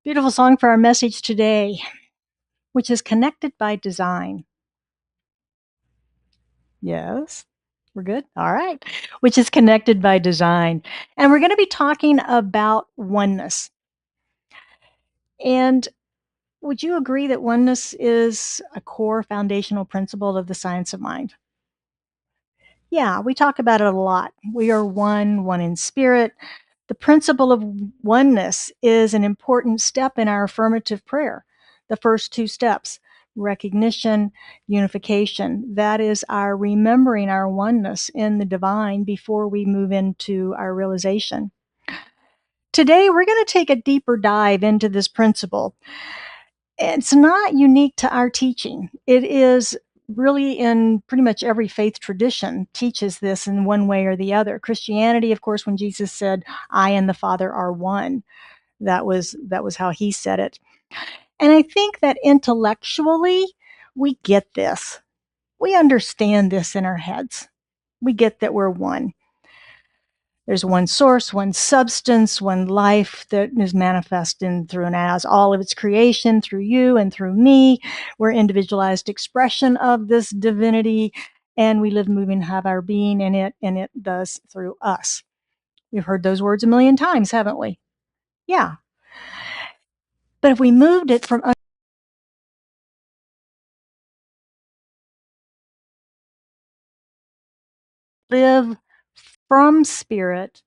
Beautiful song for our message today, which is connected by design. Yes, we're good. All right. Which is connected by design. And we're going to be talking about oneness. And would you agree that oneness is a core foundational principle of the science of mind? Yeah, we talk about it a lot. We are one in spirit. The principle of oneness is an important step in our affirmative prayer. The first two steps, recognition, unification, that is our remembering our oneness in the divine before we move into our realization. Today, we're going to take a deeper dive into this principle. It's not unique to our teaching. It is really in pretty much every faith tradition teaches this in one way or the other. Christianity, of course, when Jesus said, I and the Father are one, that was how he said it. And I think that intellectually, we get this. We understand this in our heads. We get that we're one. There's one source, one substance, one life that is manifest in through and as all of its creation, through you and through me. We're individualized expression of this divinity, and we live, move, and have our being in it, and it does through us. We've heard those words a million times, haven't we? Yeah. But if we moved it from live from spirit,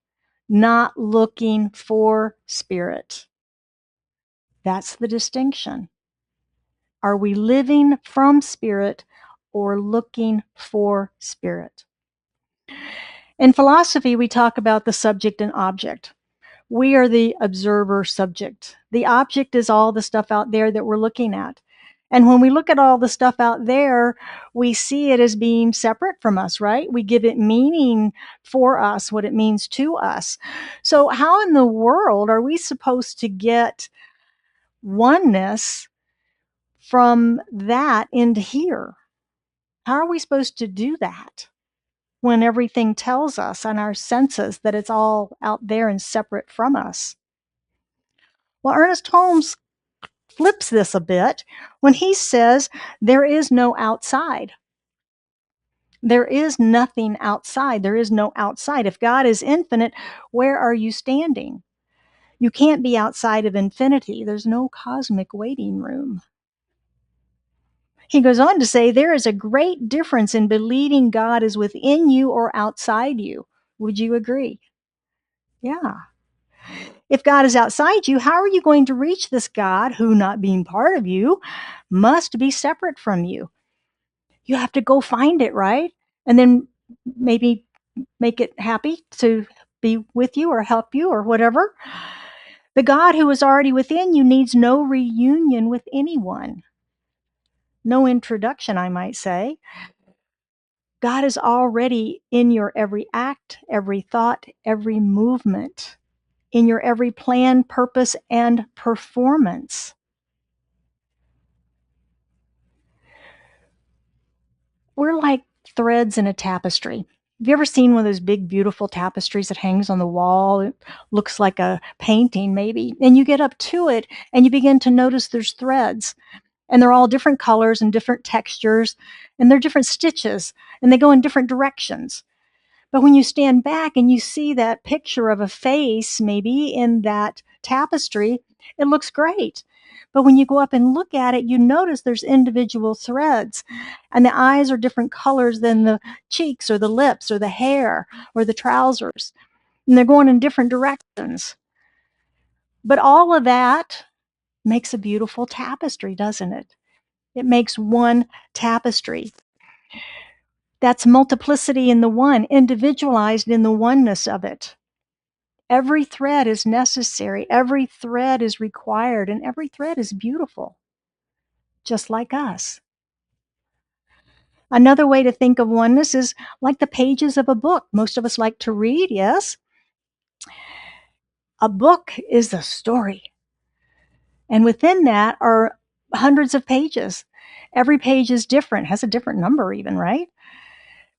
not looking for spirit. That's the distinction. Are we living from spirit or looking for spirit? In philosophy, we talk about the subject and object. We are the observer subject. The object is all the stuff out there that we're looking at. And when we look at all the stuff out there, we see it as being separate from us, right? We give it meaning for us, what it means to us. So how in the world are we supposed to get oneness from that into here? How are we supposed to do that when everything tells us on our senses that it's all out there and separate from us? Well, Ernest Holmes flips this a bit when he says there is no outside. There is nothing outside. There is no outside. If God is infinite, where are you standing? You can't be outside of infinity. There's no cosmic waiting room. He goes on to say there is a great difference in believing God is within you or outside you. Would you agree? Yeah. If God is outside you, how are you going to reach this God who, not being part of you, must be separate from you? You have to go find it, right? And then maybe make it happy to be with you or help you or whatever. The God who is already within you needs no reunion with anyone, no introduction, I might say. God is already in your every act, every thought, every movement, in your every plan, purpose, and performance. We're like threads in a tapestry. Have you ever seen one of those big, beautiful tapestries that hangs on the wall? It looks like a painting, maybe. And you get up to it and you begin to notice there's threads. And they're all different colors and different textures. And they're different stitches. And they go in different directions. But when you stand back and you see that picture of a face, maybe in that tapestry, it looks great. But when you go up and look at it, you notice there's individual threads, and the eyes are different colors than the cheeks or the lips or the hair or the trousers. And they're going in different directions. But all of that makes a beautiful tapestry, doesn't it? It makes one tapestry. That's multiplicity in the one, individualized in the oneness of it. Every thread is necessary, every thread is required, and every thread is beautiful, just like us. Another way to think of oneness is like the pages of a book. Most of us like to read, yes? A book is a story. And within that are hundreds of pages. Every page is different, has a different number even, right?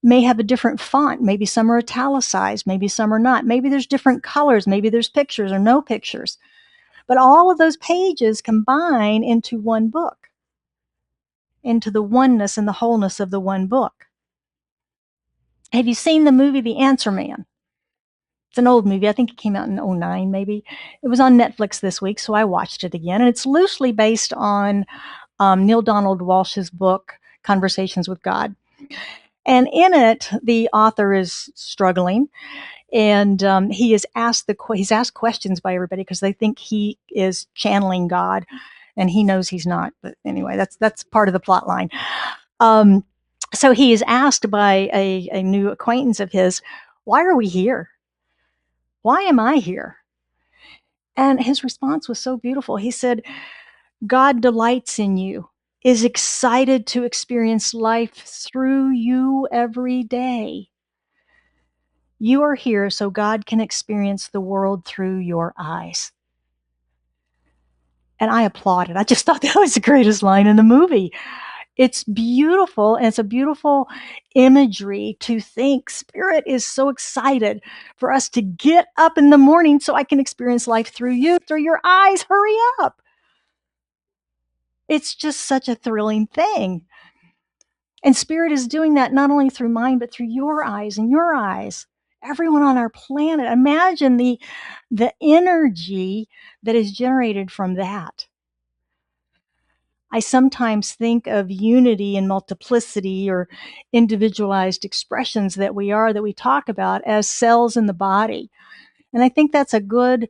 May have a different font. Maybe some are italicized, maybe some are not. Maybe there's different colors, maybe there's pictures or no pictures. But all of those pages combine into one book, into the oneness and the wholeness of the one book. Have you seen the movie The Answer Man? It's an old movie. I think it came out in 2009, maybe. It was on Netflix this week, so I watched it again. And it's loosely based on Neil Donald Walsh's book, Conversations with God. And in it, the author is struggling, and he's asked questions by everybody because they think he is channeling God, and he knows he's not. But anyway, that's part of the plot line. So he is asked by a new acquaintance of his, "Why are we here? Why am I here?" And his response was so beautiful. He said, "God delights in you, is excited to experience life through you every day. You are here so God can experience the world through your eyes." And I applauded. I just thought that was the greatest line in the movie. It's beautiful, and it's a beautiful imagery to think Spirit is so excited for us to get up in the morning so I can experience life through you, through your eyes. Hurry up. It's just such a thrilling thing. And Spirit is doing that not only through mine, but through your eyes and your eyes. Everyone on our planet. Imagine the energy that is generated from that. I sometimes think of unity and multiplicity or individualized expressions that we talk about as cells in the body. And I think that's a good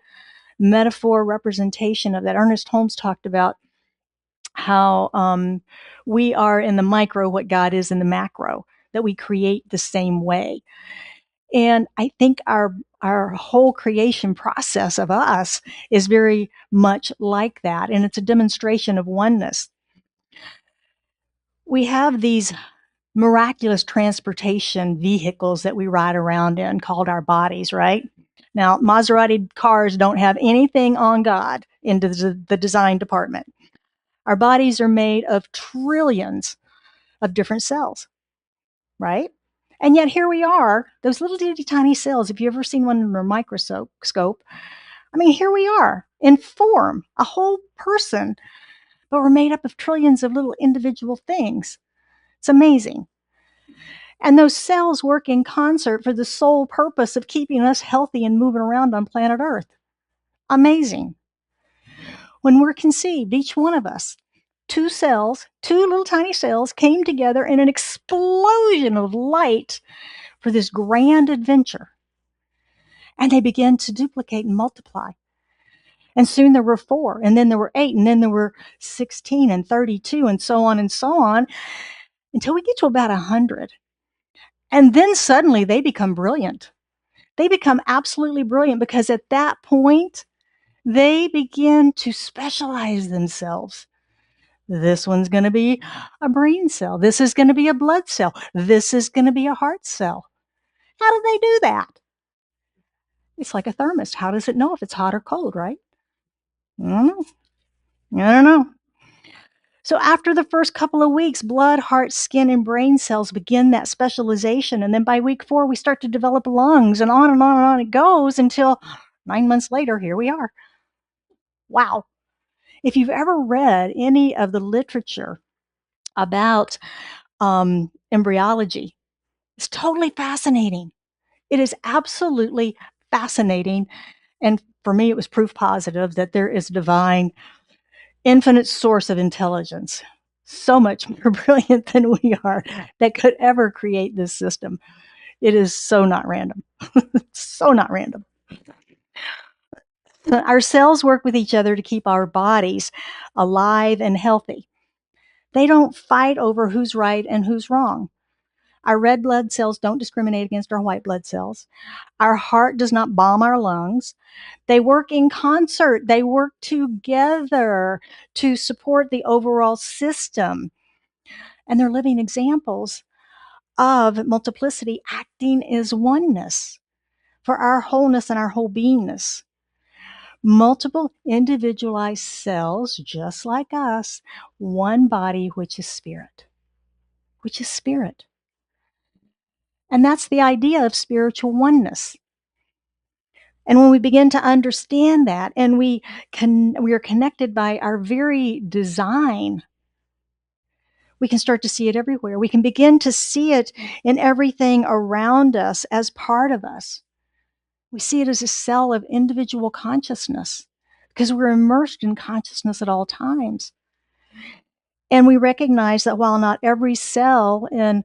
metaphor representation of that. Ernest Holmes talked about how we are in the micro what God is in the macro, that we create the same way. And I think our whole creation process of us is very much like that. And it's a demonstration of oneness. We have these miraculous transportation vehicles that we ride around in called our bodies, right? Now, Maserati cars don't have anything on God in the design department. Our bodies are made of trillions of different cells, right? And yet here we are, those little itty tiny cells. If you've ever seen one under a microscope, I mean, here we are in form, a whole person, but we're made up of trillions of little individual things. It's amazing. And those cells work in concert for the sole purpose of keeping us healthy and moving around on planet Earth. Amazing. When we're conceived, each one of us, two little tiny cells, came together in an explosion of light for this grand adventure. And they began to duplicate and multiply. And soon there were 4, and then there were 8, and then there were 16 and 32, and so on, until we get to about 100. And then suddenly they become brilliant. They become absolutely brilliant because at that point, they begin to specialize themselves. This one's going to be a brain cell. This is going to be a blood cell. This is going to be a heart cell. How do they do that? It's like a thermos. How does it know if it's hot or cold, right? I don't know. I don't know. So after the first couple of weeks, blood, heart, skin, and brain cells begin that specialization. And then by week 4, we start to develop lungs, and on and on and on it goes until 9 months later, here we are. Wow. If you've ever read any of the literature about embryology, it's totally fascinating. It is absolutely fascinating. And for me, it was proof positive that there is a divine, infinite source of intelligence, so much more brilliant than we are, that could ever create this system. It is so not random. So not random. Our cells work with each other to keep our bodies alive and healthy. They don't fight over who's right and who's wrong. Our red blood cells don't discriminate against our white blood cells. Our heart does not bomb our lungs. They work in concert. They work together to support the overall system. And they're living examples of multiplicity acting as oneness for our wholeness and our whole beingness. Multiple individualized cells, just like us, one body, which is spirit. Which is spirit. And that's the idea of spiritual oneness. And when we begin to understand that, and we are connected by our very design, we can start to see it everywhere. We can begin to see it in everything around us as part of us. We see it as a cell of individual consciousness because we're immersed in consciousness at all times. And we recognize that while not every cell in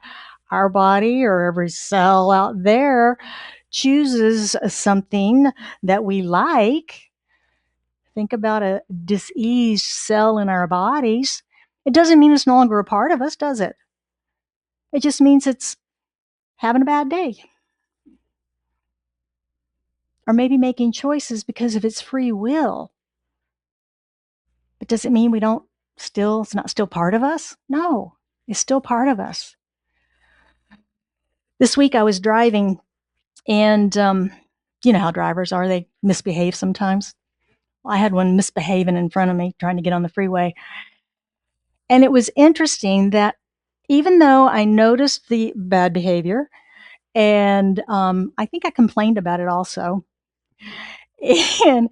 our body or every cell out there chooses something that we like, think about a diseased cell in our bodies. It doesn't mean it's no longer a part of us, does it? It just means it's having a bad day. Or maybe making choices because of its free will. But does it mean it's not still part of us? No, it's still part of us. This week I was driving, and you know how drivers are, they misbehave sometimes. Well, I had one misbehaving in front of me trying to get on the freeway. And it was interesting that even though I noticed the bad behavior, and I think I complained about it also, and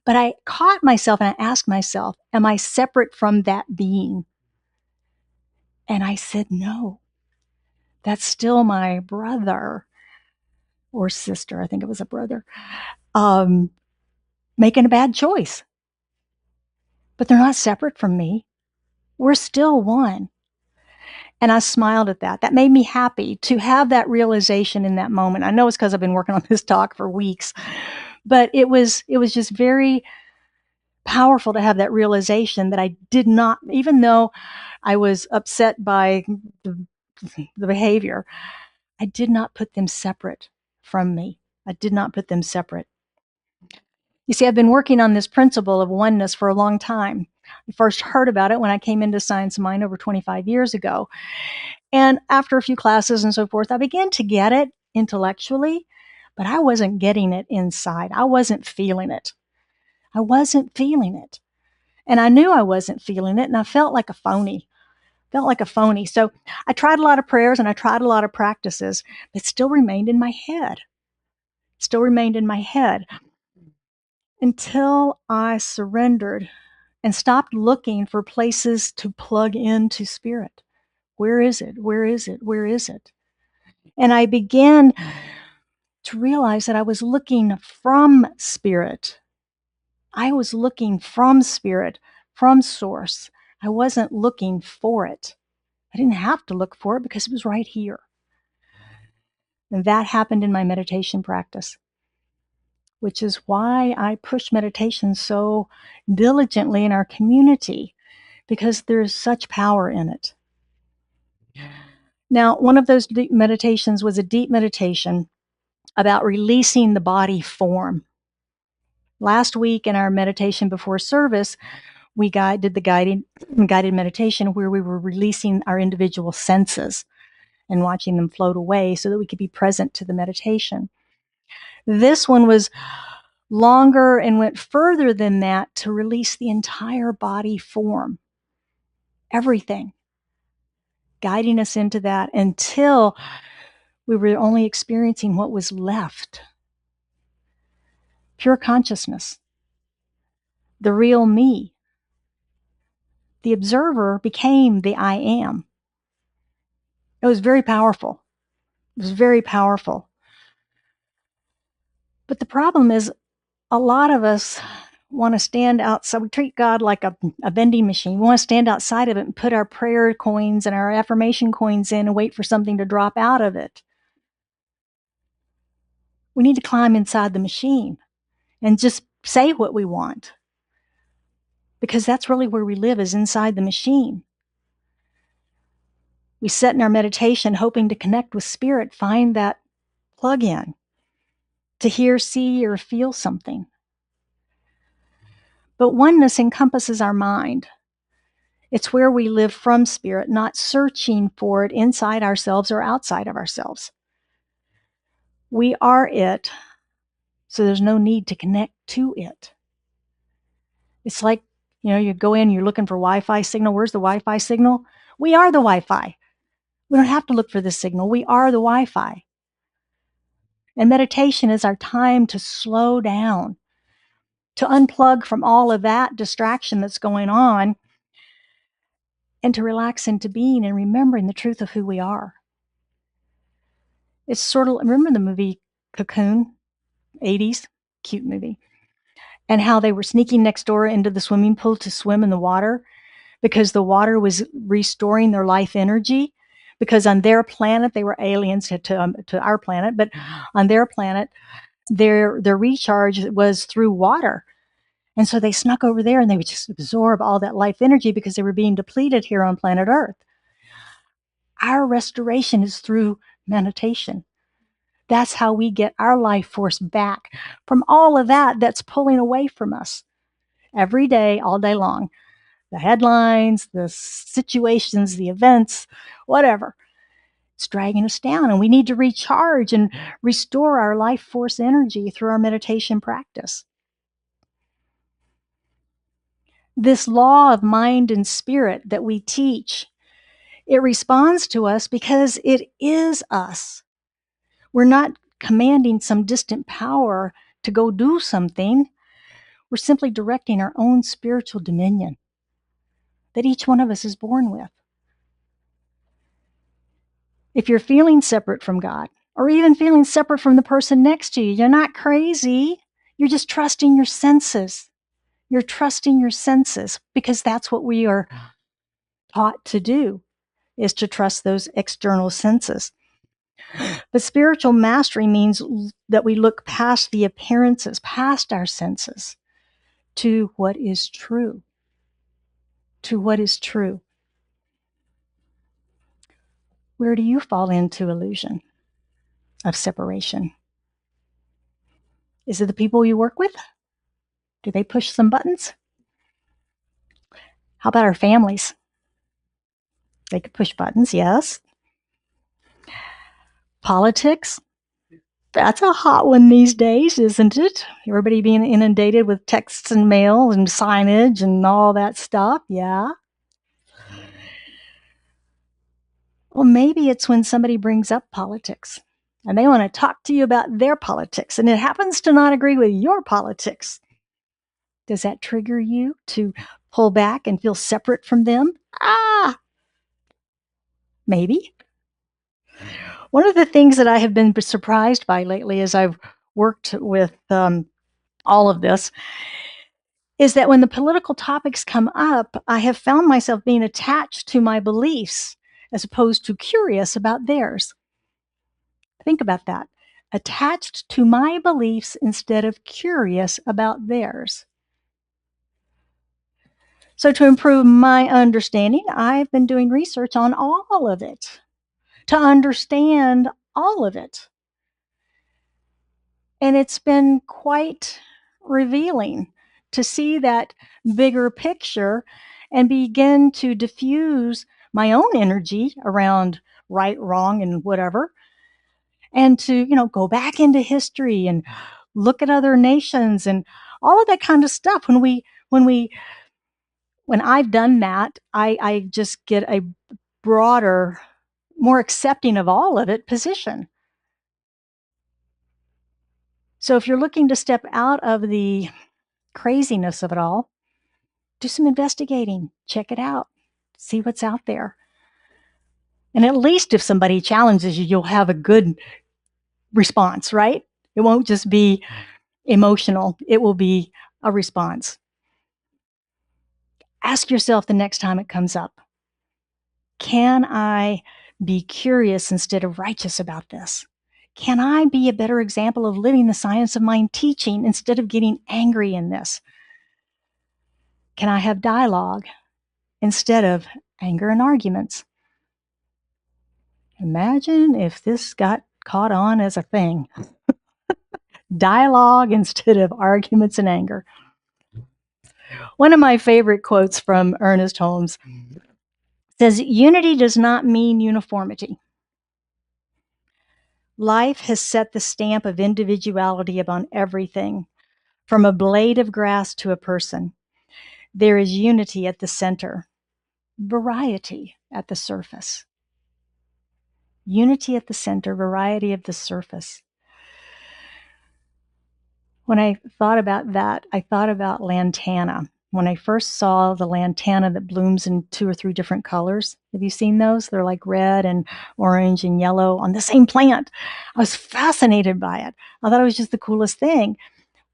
but I caught myself and I asked myself, am I separate from that being? And I said, no, that's still my brother or sister. I think it was a brother, making a bad choice. But they're not separate from me. We're still one. And I smiled at that. That made me happy to have that realization in that moment. I know it's because I've been working on this talk for weeks, but it was just very powerful to have that realization that I did not, even though I was upset by the behavior, I did not put them separate from me. I did not put them separate. You see, I've been working on this principle of oneness for a long time. I first heard about it when I came into Science of Mind over 25 years ago. And after a few classes and so forth, I began to get it intellectually, but I wasn't getting it inside. I wasn't feeling it. I wasn't feeling it. And I knew I wasn't feeling it, and I felt like a phony. Felt like a phony. So I tried a lot of prayers and I tried a lot of practices, but it still remained in my head. Still remained in my head until I surrendered and stopped looking for places to plug into spirit. Where is it? Where is it? Where is it? And I began to realize that I was looking from spirit. I was looking from spirit, from source. I wasn't looking for it. I didn't have to look for it because it was right here. And that happened in my meditation practice, which is why I push meditation so diligently in our community, because there's such power in it. Now, one of those deep meditations was a deep meditation about releasing the body form. Last week in our meditation before service, we did the guided meditation where we were releasing our individual senses and watching them float away so that we could be present to the meditation. This one was longer and went further than that to release the entire body form, everything, guiding us into that until we were only experiencing what was left. Pure consciousness, the real me. The observer became the I am. It was very powerful. It was very powerful. But the problem is, a lot of us want to stand outside. We treat God like a vending machine. We want to stand outside of it and put our prayer coins and our affirmation coins in and wait for something to drop out of it. We need to climb inside the machine and just say what we want, because that's really where we live, is inside the machine. We sit in our meditation hoping to connect with spirit, find that plug-in to hear, see, or feel something. But oneness encompasses our mind. It's where we live from spirit, not searching for it inside ourselves or outside of ourselves. We are it, so there's no need to connect to it. It's like, you go in, you're looking for Wi-Fi signal. Where's the Wi-Fi signal? We are the Wi-Fi. We don't have to look for the signal. We are the Wi-Fi. And meditation is our time to slow down, to unplug from all of that distraction that's going on, and to relax into being and remembering the truth of who we are. It's sort of, remember the movie Cocoon, 80s? Cute movie. And how they were sneaking next door into the swimming pool to swim in the water because the water was restoring their life energy. Because on their planet, they were aliens to our planet, but on their planet, their recharge was through water. And so they snuck over there and they would just absorb all that life energy because they were being depleted here on planet Earth. Our restoration is through meditation. That's how we get our life force back from all of that that's pulling away from us every day, all day long. The headlines, the situations, the events, whatever. It's dragging us down, and we need to recharge and restore our life force energy through our meditation practice. This law of mind and spirit that we teach, it responds to us because it is us. We're not commanding some distant power to go do something. We're simply directing our own spiritual dominion that each one of us is born with. If you're feeling separate from God, or even feeling separate from the person next to you, you're not crazy. You're just trusting your senses. You're trusting your senses because that's what we are taught to do, is to trust those external senses. But spiritual mastery means that we look past the appearances, past our senses, to what is true. To what is true. Where do you fall into illusion of separation? Is it the people you work with? Do they push some buttons? How about our families? They could push buttons, yes. Politics? That's a hot one these days, isn't it? Everybody being inundated with texts and mail and signage and all that stuff, yeah. Well, maybe it's when somebody brings up politics and they want to talk to you about their politics and it happens to not agree with your politics. Does that trigger you to pull back and feel separate from them? Maybe. One of the things that I have been surprised by lately as I've worked with all of this is that when the political topics come up, I have found myself being attached to my beliefs as opposed to curious about theirs. Think about that. Attached to my beliefs instead of curious about theirs. So to improve my understanding, I've been doing research on all of it, to understand all of it. And it's been quite revealing to see that bigger picture and begin to diffuse my own energy around right, wrong, and whatever. And to, go back into history and look at other nations and all of that kind of stuff. When I've done that, I just get a broader, more accepting of all of it position. So if you're looking to step out of the craziness of it all, do some investigating, check it out, see what's out there. And at least if somebody challenges you, you'll have a good response, right? It won't just be emotional, it will be a response. Ask yourself the next time it comes up, can I be curious instead of righteous about this? Can I be a better example of living the science of mind teaching instead of getting angry in this? Can I have dialogue instead of anger and arguments? Imagine if this got caught on as a thing. Dialogue instead of arguments and anger. One of my favorite quotes from Ernest Holmes says, "Unity does not mean uniformity. Life has set the stamp of individuality upon everything, from a blade of grass to a person. There is unity at the center, variety at the surface." Unity at the center, variety at the surface. When I thought about that, I thought about lantana. When I first saw the lantana that blooms in 2 or 3 different colors, have you seen those? They're like red and orange and yellow on the same plant. I was fascinated by it. I thought it was just the coolest thing.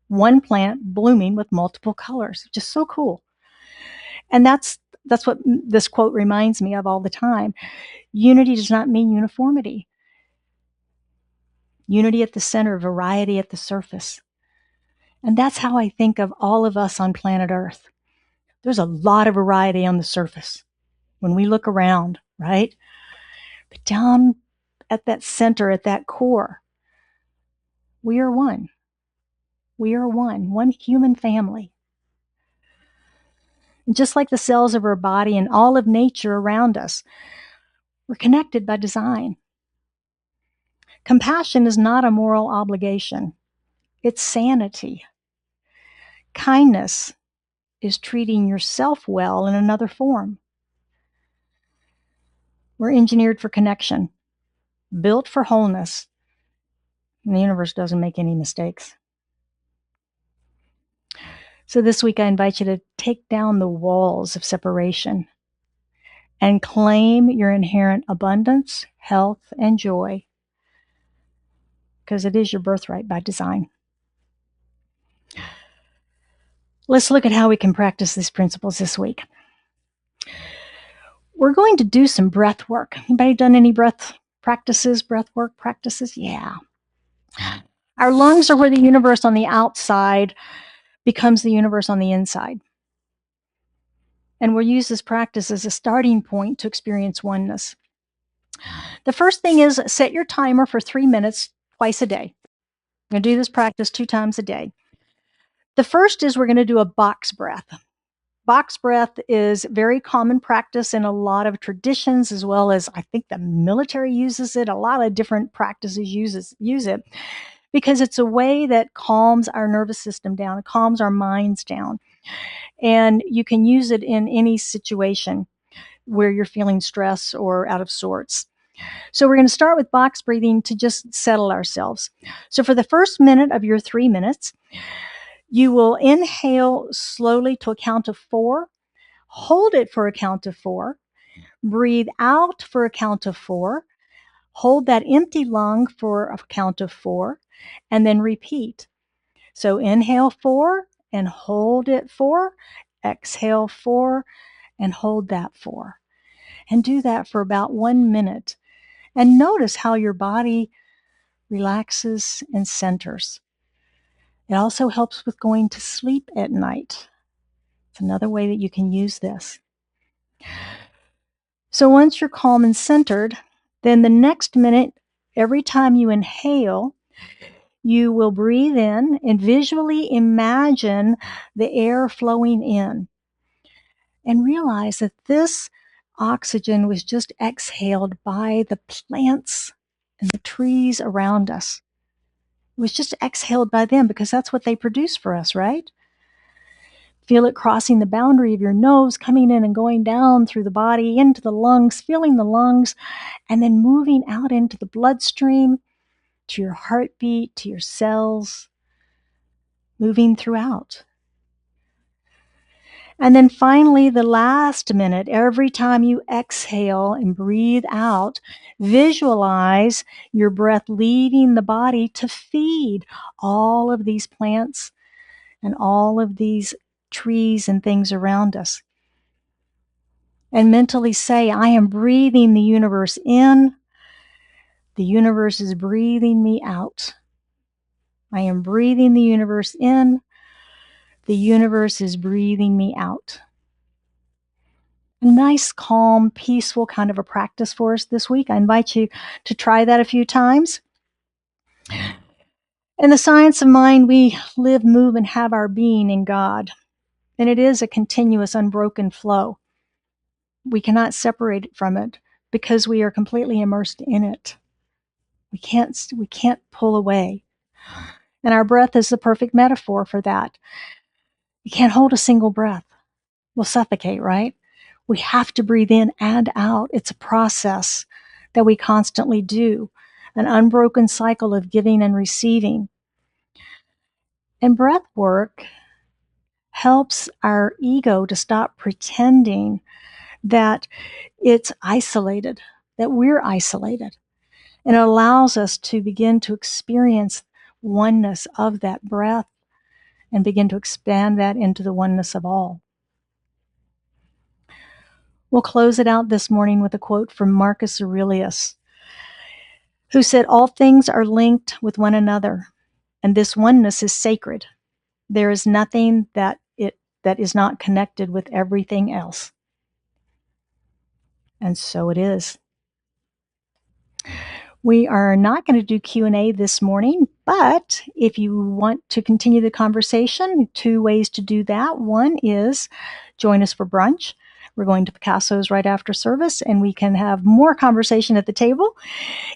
One plant blooming with multiple colors, just so cool. And that's what this quote reminds me of all the time. Unity does not mean uniformity. Unity at the center, variety at the surface. And that's how I think of all of us on planet Earth. There's a lot of variety on the surface when we look around, right? But down at that center, at that core, we are one. We are one human family. And just like the cells of our body and all of nature around us, we're connected by design. Compassion is not a moral obligation. It's sanity. Kindness is treating yourself well in another form. We're engineered for connection, built for wholeness, and the universe doesn't make any mistakes. So this week I invite you to take down the walls of separation and claim your inherent abundance, health, and joy, because it is your birthright by design. Let's look at how we can practice these principles this week. We're going to do some breath work. Anybody done any breath work practices? Yeah. Our lungs are where the universe on the outside becomes the universe on the inside. And we'll use this practice as a starting point to experience oneness. The first thing is set your timer for 3 minutes twice a day. I'm going to do this practice 2 times a day. The first is we're going to do a box breath. Box breath is very common practice in a lot of traditions, as well as I think the military uses it. A lot of different practices use it because it's a way that calms our nervous system down, it calms our minds down. And you can use it in any situation where you're feeling stress or out of sorts. So we're going to start with box breathing to just settle ourselves. So for the first minute of your 3 minutes, you will inhale slowly to a count of 4, hold it for a count of 4, breathe out for a count of 4, hold that empty lung for a count of 4, and then repeat. So inhale 4 and hold it 4, exhale 4 and hold that 4. And do that for about 1 minute. And notice how your body relaxes and centers. It also helps with going to sleep at night. It's another way that you can use this. So once you're calm and centered, then the next minute, every time you inhale, you will breathe in and visually imagine the air flowing in. And realize that this oxygen was just exhaled by the plants and the trees around us. It was just exhaled by them because that's what they produce for us, right? Feel it crossing the boundary of your nose, coming in and going down through the body, into the lungs, filling the lungs, and then moving out into the bloodstream, to your heartbeat, to your cells, moving throughout. And then finally, the last minute, every time you exhale and breathe out, visualize your breath leaving the body to feed all of these plants and all of these trees and things around us. And mentally say, I am breathing the universe in. The universe is breathing me out. I am breathing the universe in. The universe is breathing me out. A nice, calm, peaceful kind of a practice for us this week. I invite you to try that a few times. In the science of mind, we live, move, and have our being in God. And it is a continuous, unbroken flow. We cannot separate from it because we are completely immersed in it. We can't pull away. And our breath is the perfect metaphor for that. You can't hold a single breath. We'll suffocate, right? We have to breathe in and out. It's a process that we constantly do, an unbroken cycle of giving and receiving. And breath work helps our ego to stop pretending that it's isolated, that we're isolated. And it allows us to begin to experience oneness of that breath and begin to expand that into the oneness of all. We'll close it out this morning with a quote from Marcus Aurelius, who said, "All things are linked with one another, and this oneness is sacred. There is nothing that is not connected with everything else." And so it is. We are not going to do Q&A this morning, but if you want to continue the conversation, 2 ways to do that. One is join us for brunch. We're going to Picasso's right after service, and we can have more conversation at the table.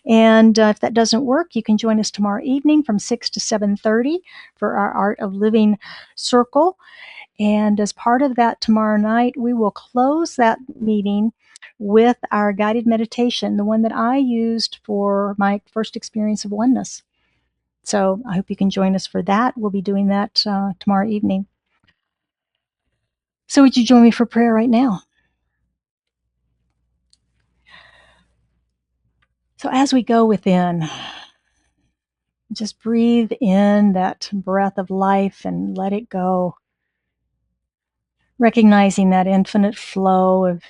And if that doesn't work, you can join us tomorrow evening from 6 to 7:30 for our Art of Living Circle. And as part of that tomorrow night, we will close that meeting with our guided meditation, the one that I used for my first experience of oneness. So I hope you can join us for that. We'll be doing that tomorrow evening. So would you join me for prayer right now? So as we go within, just breathe in that breath of life and let it go. Recognizing that infinite flow of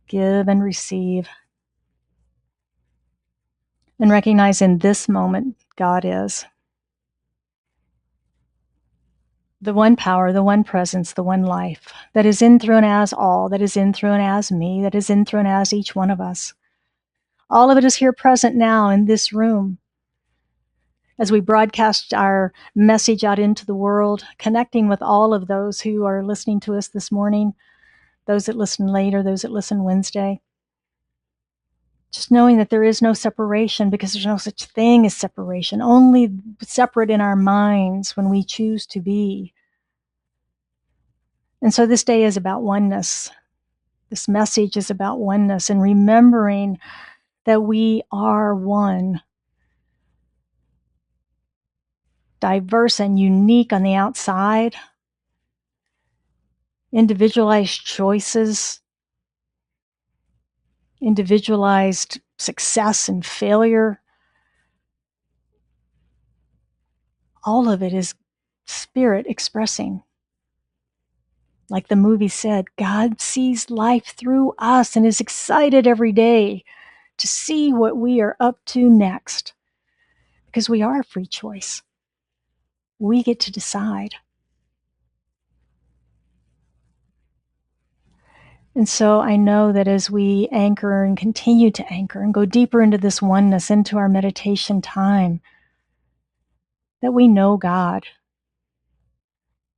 give and receive. And recognize in this moment, God is. The one power, the one presence, the one life that is in, through, and as all, that is in, through, and as me, that is in, through, and as each one of us. All of it is here present now in this room as we broadcast our message out into the world, connecting with all of those who are listening to us this morning, those that listen later, those that listen Wednesday. Just knowing that there is no separation because there's no such thing as separation, only separate in our minds when we choose to be. And so this day is about oneness. This message is about oneness and remembering that we are one, diverse and unique on the outside, individualized choices, individualized success and failure. All of it is spirit expressing. Like the movie said, God sees life through us and is excited every day to see what we are up to next. Because we are a free choice. We get to decide. And so I know that as we anchor and continue to anchor and go deeper into this oneness, into our meditation time, that we know God,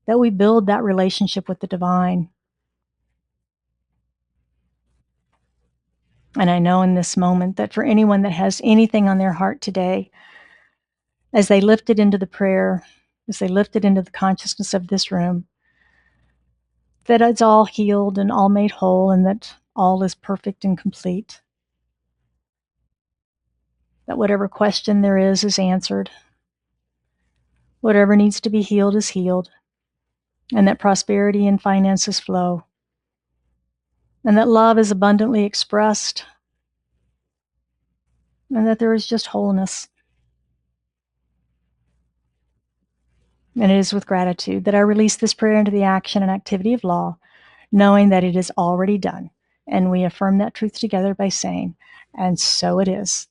that we build that relationship with the divine. And I know in this moment that for anyone that has anything on their heart today, as they lift it into the prayer, as they lift it into the consciousness of this room, that it's all healed and all made whole and that all is perfect and complete. That whatever question there is answered. Whatever needs to be healed is healed. And that prosperity and finances flow. And that love is abundantly expressed. And that there is just wholeness. And it is with gratitude that I release this prayer into the action and activity of law, knowing that it is already done. And we affirm that truth together by saying, and so it is.